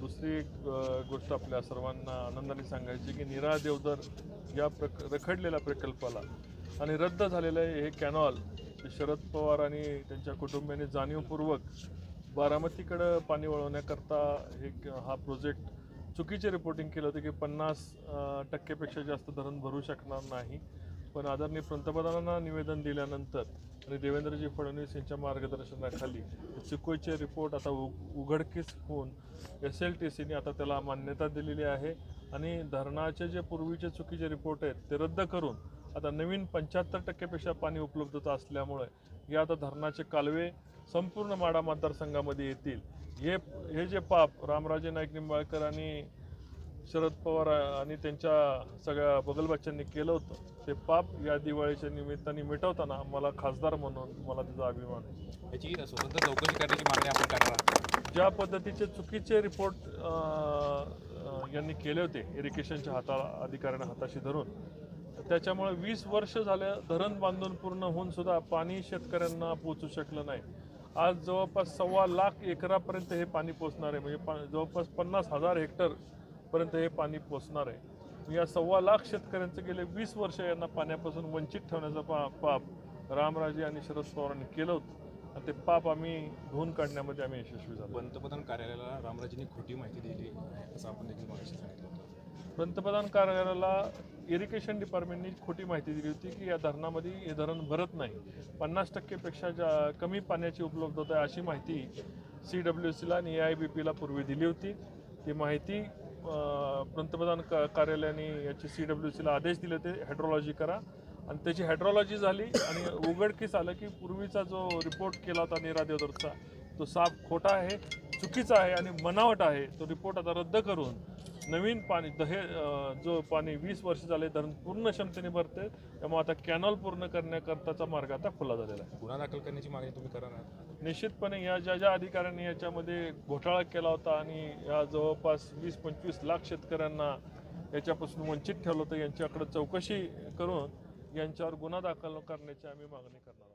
दुसरी एक गोष्ट आपल्या सर्वांना आनंदाने सांगायची की नीरा देवधर या रखडलेल्या प्रकल्पाला आणि रद्द झालेलं हे कॅनॉल शरद पवार आणि त्यांच्या कुटुंबियांनी जाणीवपूर्वक बारामतीकडं पाणी वळवण्याकरता हा प्रोजेक्ट चुकीचे रिपोर्टिंग केलं होतं की 50% जास्त धरण भरू शकणार नाही. पण आदरणीय पंतप्रधानांना निवेदन दिल्यानंतर आणि देवेंद्रजी फडणवीस यांच्या मार्गदर्शनाखाली चुकीचे रिपोर्ट आता उघडकीस होऊन SLTCने आता त्याला मान्यता दिलेली आहे आणि धरणाचे जे पूर्वीचे चुकीचे रिपोर्ट आहेत ते रद्द करून आता नवीन 75% पाणी उपलब्धता असल्यामुळे या आता धरणाचे कालवे संपूर्ण माढा मतदारसंघामध्ये येतील. हे जे पाप रामराजे नाईक निंबाळकर आणि शरद पवार आणि त्यांच्या सगळ्या बगलबच्च्यांनी केलं होतं ते पाप या दिवाळीच्या निमित्ताने मिटवताना मला खासदार म्हणून मला त्याचा अभिमान आहे. याची स्वतंत्र चौकशी करण्याची मागणी आपण करणार. ज्या पद्धतीचे चुकीचे रिपोर्ट यांनी केले होते इरिगेशनच्या अधिकाऱ्यांना हाताशी धरून त्याच्यामुळे 20 वर्ष झालं धरण बांधून पूर्ण होऊन सुद्धा पाणी शेतकऱ्यांना पोचू शकलं नाही. आज जवळपास 1.25 लाख एकरापर्यंत हे पाणी पोचणार आहे म्हणजे जवळपास 50,000 हेक्टरपर्यंत हे पाणी पोचणार आहे. या 1.25 लाख शेतकऱ्यांचं गेले 20 वर्ष यांना पाण्यापासून वंचित ठेवण्याचा पाप रामराजे आणि शरद पवारांनी केलं होतं आणि ते पाप आम्ही धुवून काढण्यामध्ये आम्ही यशस्वी झालो. पंतप्रधान कार्यालयाला रामराजेंनी खोटी माहिती दिली असं आपण देखील मागाशी सांगितलं होतं. पंतप्रधान कार्यालयाला इरिगेशन डिपार्टमेंटनी खोटी माहिती दिली होती की या धरणामध्ये हे धरण भरत नाही, 50% कमी पाण्याची उपलब्धता आहे अशी माहिती CWCला आणि AIBPला पूर्वी दिली होती. ती माहिती पंतप्रधान कार्यालयाने याची CWCला आदेश दिले होते हायड्रोलॉजी करा आणि त्याची हायड्रोलॉजी झाली आणि उघडकीस आलं की पूर्वीचा जो रिपोर्ट केला होता नीरा देवधरचा तो साफ खोटा आहे, चुकीचा आहे आणि बनावट आहे. तो रिपोर्ट आता रद्द करून नवीन पाणी जो पाणी 20 वर्ष झाले धरण पूर्ण क्षमतेने भरते त्यामुळे आता कॅनॉल पूर्ण करण्याकरताचा मार्ग आता खुला झालेला आहे. गुन्हा दाखल करण्याची मागणी तुम्ही करणार? निश्चितपणे या ज्या अधिकाऱ्यांनी याच्यामध्ये घोटाळा केला होता आणि या जवळपास 20-25 लाख शेतकऱ्यांना याच्यापासून वंचित ठेवलं होतं यांच्याकडे चौकशी करून यांच्यावर गुन्हा दाखल करण्याची आम्ही मागणी करणार.